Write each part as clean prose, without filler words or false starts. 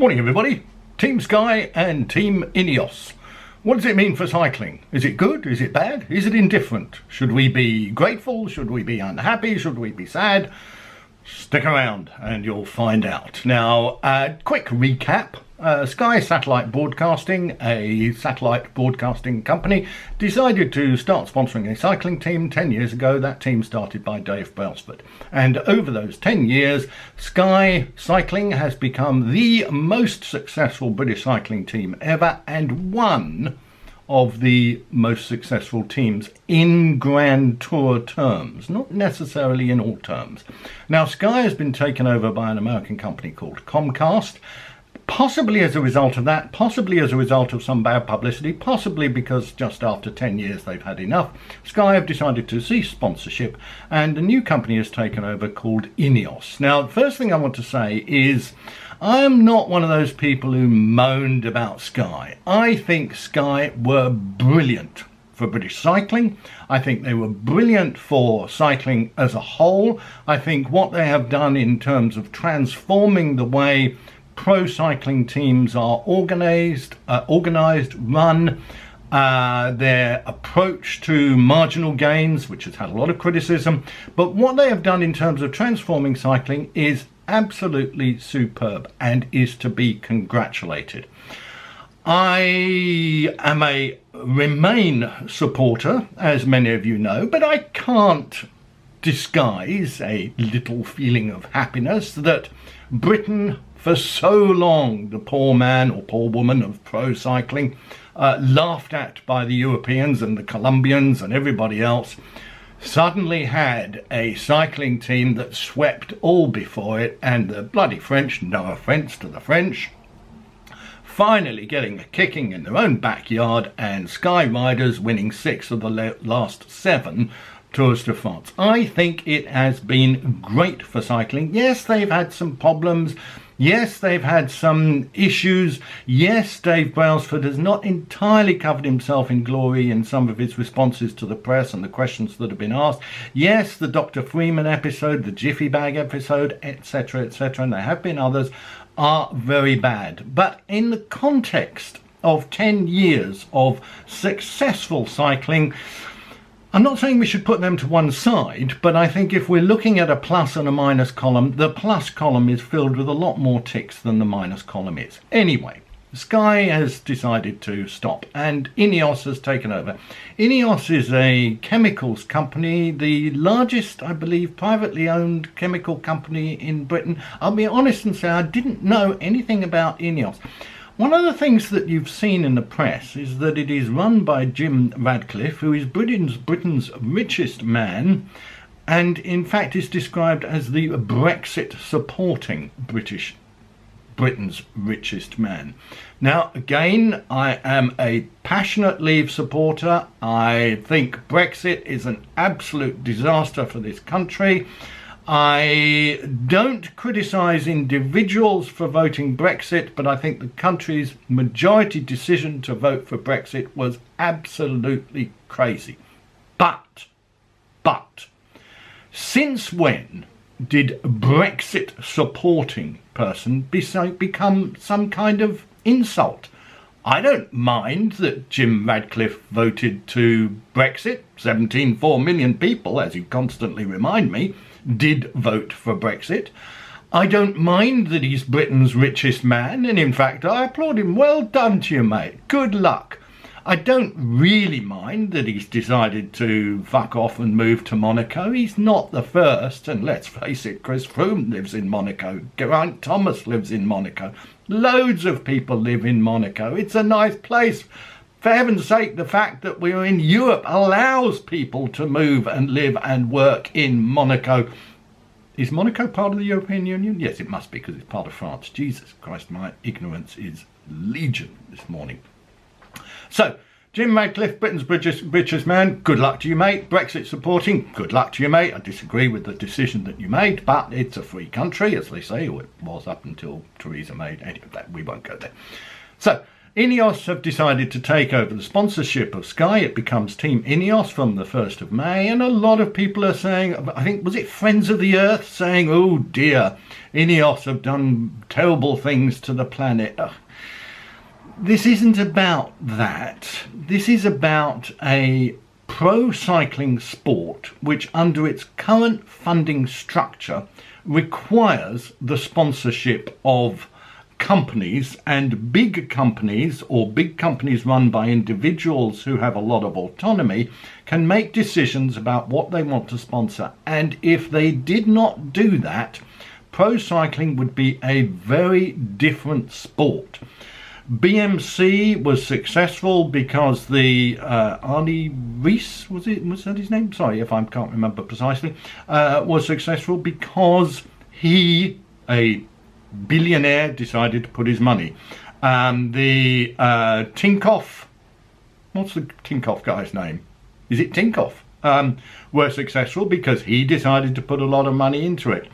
Morning everybody, Team Sky and Team Ineos. What does it mean for cycling? Is it good? Is it bad? Is it indifferent? Should we be grateful? Should we be unhappy? Should we be sad? Stick around and you'll find out. Now, quick recap. Sky Satellite Broadcasting, a satellite broadcasting company, decided to start sponsoring a cycling team 10 years ago. That team started by Dave Brailsford. And over those 10 years, Sky Cycling has become the most successful British cycling team ever and one of the most successful teams in Grand Tour terms, not necessarily in all terms. Now, Sky has been taken over by an American company called Comcast, possibly as a result of that, possibly as a result of some bad publicity, possibly because just after 10 years they've had enough. Sky have decided to cease sponsorship and a new company has taken over called Ineos. Now, the first thing I want to say is I am not one of those people who moaned about Sky. I think Sky were brilliant for British cycling. I think they were brilliant for cycling as a whole. I think what they have done in terms of transforming the way pro cycling teams are organised, run, their approach to marginal gains, which has had a lot of criticism, but what they have done in terms of transforming cycling is absolutely superb and is to be congratulated. I am a Remain supporter, as many of you know, but I can't disguise a little feeling of happiness that Britain, for so long, the poor man or poor woman of pro cycling, laughed at by the Europeans and the Colombians and everybody else, suddenly had a cycling team that swept all before it, and the bloody French, no offence to the French, finally getting a kicking in their own backyard, and Sky riders winning 6 of the last 7 Tours de France. I think it has been great for cycling. Yes, they've had some problems. Yes, they've had some issues. Yes, Dave Brailsford has not entirely covered himself in glory in some of his responses to the press and the questions that have been asked. Yes, the Dr. Freeman episode, the Jiffy Bag episode, etc., and there have been others, are very bad. But in the context of 10 years of successful cycling, I'm not saying we should put them to one side, but I think if we're looking at a plus and a minus column, the plus column is filled with a lot more ticks than the minus column is. Anyway, Sky has decided to stop and Ineos has taken over. Ineos is a chemicals company, the largest, I believe, privately owned chemical company in Britain. I'll be honest and say I didn't know anything about Ineos. One of the things that you've seen in the press is that it is run by Jim Radcliffe, who is Britain's richest man, and in fact is described as the Brexit supporting Britain's richest man. Now, again, I am a passionate Leave supporter. I think Brexit is an absolute disaster for this country. I don't criticise individuals for voting Brexit, but I think the country's majority decision to vote for Brexit was absolutely crazy. But, since when did Brexit supporting person become some kind of insult? I don't mind that Jim Radcliffe voted to Brexit. 17.4 million people, as you constantly remind me, did vote for Brexit. I don't mind that he's Britain's richest man, and in fact I applaud him. Well done to you, mate. Good luck. I don't really mind that he's decided to fuck off and move to Monaco. He's not the first, and let's face it, Chris Froome lives in Monaco. Geraint Thomas lives in Monaco. Loads of people live in Monaco. It's a nice place. For heaven's sake, the fact that we're in Europe allows people to move and live and work in Monaco. Is Monaco part of the European Union? Yes, it must be, because it's part of France. Jesus Christ, my ignorance is legion this morning. So, Jim Radcliffe, Britain's richest man, good luck to you, mate. Brexit supporting, good luck to you, mate. I disagree with the decision that you made, but it's a free country, as they say, or it was up until Theresa May. Anyway, we won't go there. So, Ineos have decided to take over the sponsorship of Sky. It becomes Team Ineos from the 1st of May. And a lot of people are saying, I think, was it Friends of the Earth, saying, oh dear, Ineos have done terrible things to the planet. This isn't about that. This is about a pro cycling sport which, under its current funding structure, requires the sponsorship of companies, and big companies, or big companies run by individuals who have a lot of autonomy, can make decisions about what they want to sponsor. And if they did not do that, pro cycling would be a very different sport. BMC was successful because the Arnie Rees, was that his name? Sorry if I can't remember precisely. Was successful because he, a billionaire, decided to put his money. The Tinkoff, what's the Tinkoff guy's name? Is it Tinkoff? Were successful because he decided to put a lot of money into it.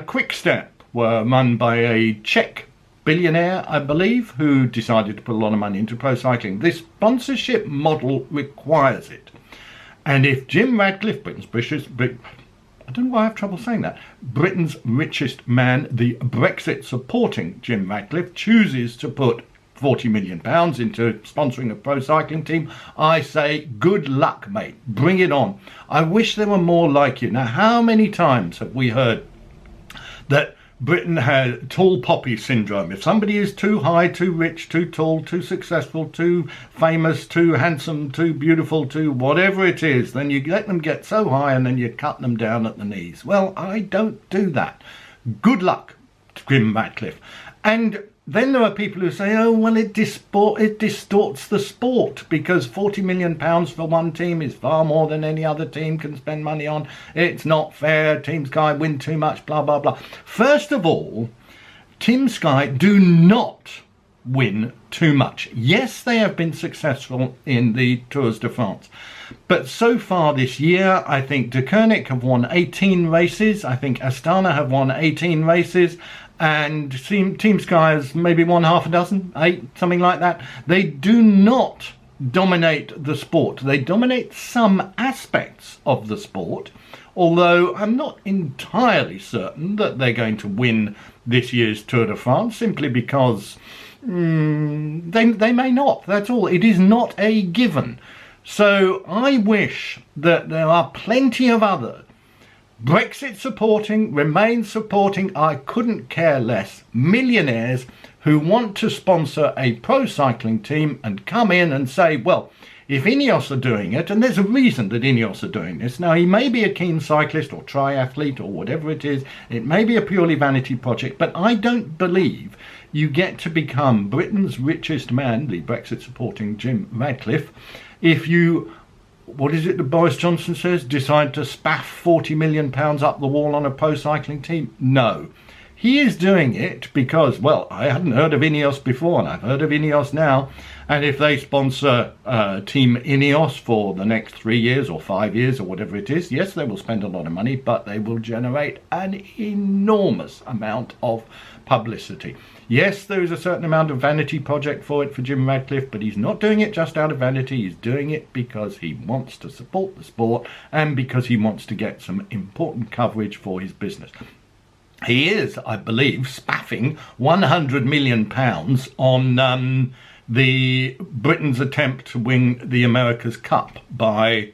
Quickstep were run by a Czech billionaire, I believe, who decided to put a lot of money into pro cycling. This sponsorship model requires it. And if Jim Ratcliffe, I don't know why I have trouble saying that, Britain's richest man, the Brexit supporting Jim Ratcliffe, chooses to put £40 million into sponsoring a pro cycling team, I say good luck, mate. Bring it on. I wish there were more like you. Now, how many times have we heard that Britain had tall poppy syndrome? If somebody is too high, too rich, too tall, too successful, too famous, too handsome, too beautiful, too whatever it is, then you let them get so high and then you cut them down at the knees. Well, I don't do that. Good luck, Jim Ratcliffe. And then there are people who say, oh, well, it distorts the sport because £40 million for one team is far more than any other team can spend money on. It's not fair. Team Sky win too much, blah, blah, blah. First of all, Team Sky do not win too much. Yes, they have been successful in the Tours de France. But so far this year, I think De Koenig have won 18 races. I think Astana have won 18 races. And Team Sky has maybe won half a dozen, 8, something like that. They do not dominate the sport. They dominate some aspects of the sport, although I'm not entirely certain that they're going to win this year's Tour de France, simply because they may not. That's all. It is not a given. So I wish that there are plenty of other Brexit supporting, Remain supporting, I couldn't care less, millionaires who want to sponsor a pro cycling team and come in and say, well, if Ineos are doing it, and there's a reason that Ineos are doing this. Now, he may be a keen cyclist or triathlete or whatever it is. It may be a purely vanity project, but I don't believe you get to become Britain's richest man, the Brexit supporting Jim Ratcliffe, if you, what is it that Boris Johnson says, decide to spaff £40 million up the wall on a pro cycling team? No. He is doing it because, well, I hadn't heard of Ineos before, and I've heard of Ineos now. And if they sponsor Team Ineos for the next 3 years or 5 years or whatever it is, yes, they will spend a lot of money, but they will generate an enormous amount of publicity. Yes, there is a certain amount of vanity project for it for Jim Ratcliffe, but he's not doing it just out of vanity. He's doing it because he wants to support the sport and because he wants to get some important coverage for his business. He is, I believe, spaffing £100 million on the Britain's attempt to win the America's Cup by,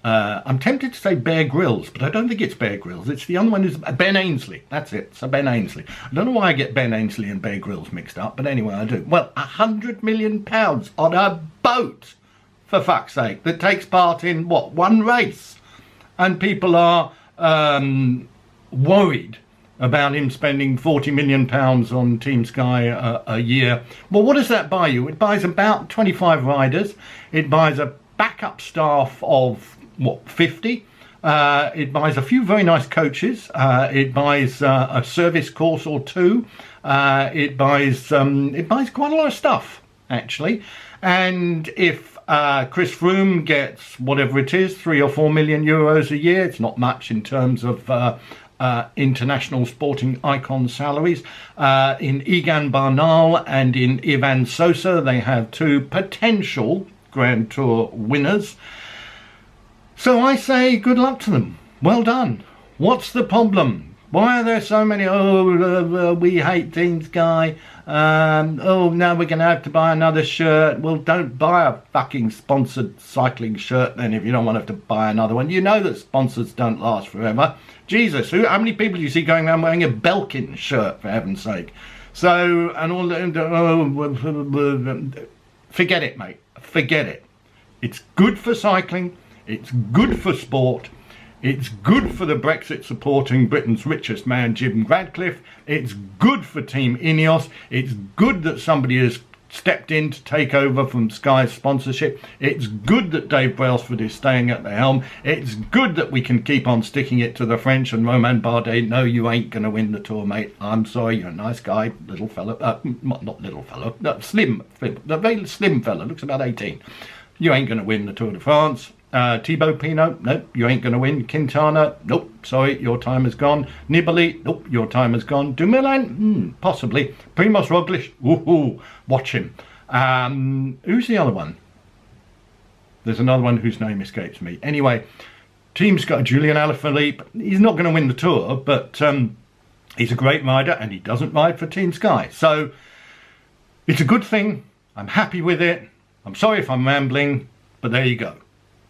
I'm tempted to say Bear Grylls, but I don't think it's Bear Grylls. It's the other one who's Ben Ainsley. That's it. So Ben Ainsley. I don't know why I get Ben Ainsley and Bear Grylls mixed up, but anyway, I do. Well, £100 million on a boat, for fuck's sake, that takes part in, what, one race? And people are worried about him spending £40 million on Team Sky a year. Well, what does that buy you? It buys about 25 riders. It buys a backup staff of, what, 50? It buys a few very nice coaches. It buys a service course or two. It buys quite a lot of stuff, actually. And if Chris Froome gets whatever it is, €3 or €4 million a year, it's not much in terms of international sporting icon salaries. In Egan Bernal and in Ivan Sosa, they have 2 potential Grand Tour winners. So I say good luck to them. Well done. What's the problem? Why are there so many, we hate Team Sky, oh, now we're going to have to buy another shirt. Well, don't buy a fucking sponsored cycling shirt then if you don't want to have to buy another one. You know that sponsors don't last forever. Jesus, how many people do you see going around wearing a Belkin shirt, for heaven's sake? So, and all, forget it, mate. Forget it. It's good for cycling. It's good for sport. It's good for the Brexit supporting Britain's richest man, Jim Radcliffe. It's good for Team Ineos. It's good that somebody has stepped in to take over from Sky's sponsorship. It's good that Dave Brailsford is staying at the helm. It's good that we can keep on sticking it to the French and Romain Bardet. No, you ain't going to win the Tour, mate. I'm sorry, you're a nice guy, little fella. Not little fella, slim, a very slim fella, looks about 18. You ain't going to win the Tour de France. Thibaut Pinot, nope, you ain't going to win. Quintana, nope, sorry, your time is gone. Nibali, nope, your time is gone. Dumoulin, possibly. Primoz Roglic, woohoo, watch him. Who's the other one? There's another one whose name escapes me. Anyway, Team Sky, Julian Alaphilippe, he's not going to win the Tour, but he's a great rider and he doesn't ride for Team Sky. So it's a good thing. I'm happy with it. I'm sorry if I'm rambling, but there you go.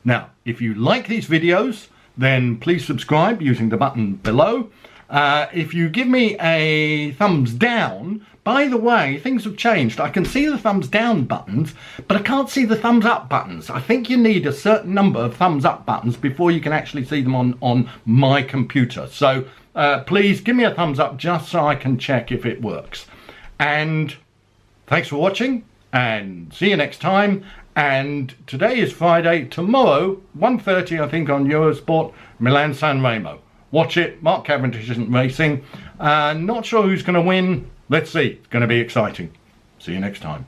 Now, if you like these videos, then please subscribe using the button below. If you give me a thumbs down, by the way, things have changed. I can see the thumbs down buttons, but I can't see the thumbs up buttons. I think you need a certain number of thumbs up buttons before you can actually see them on my computer. So please give me a thumbs up just so I can check if it works. And thanks for watching, and see you next time. And today is Friday. Tomorrow, 1:30, I think, on Eurosport, Milan-San Remo. Watch it. Mark Cavendish isn't racing. Not sure who's going to win. Let's see. It's going to be exciting. See you next time.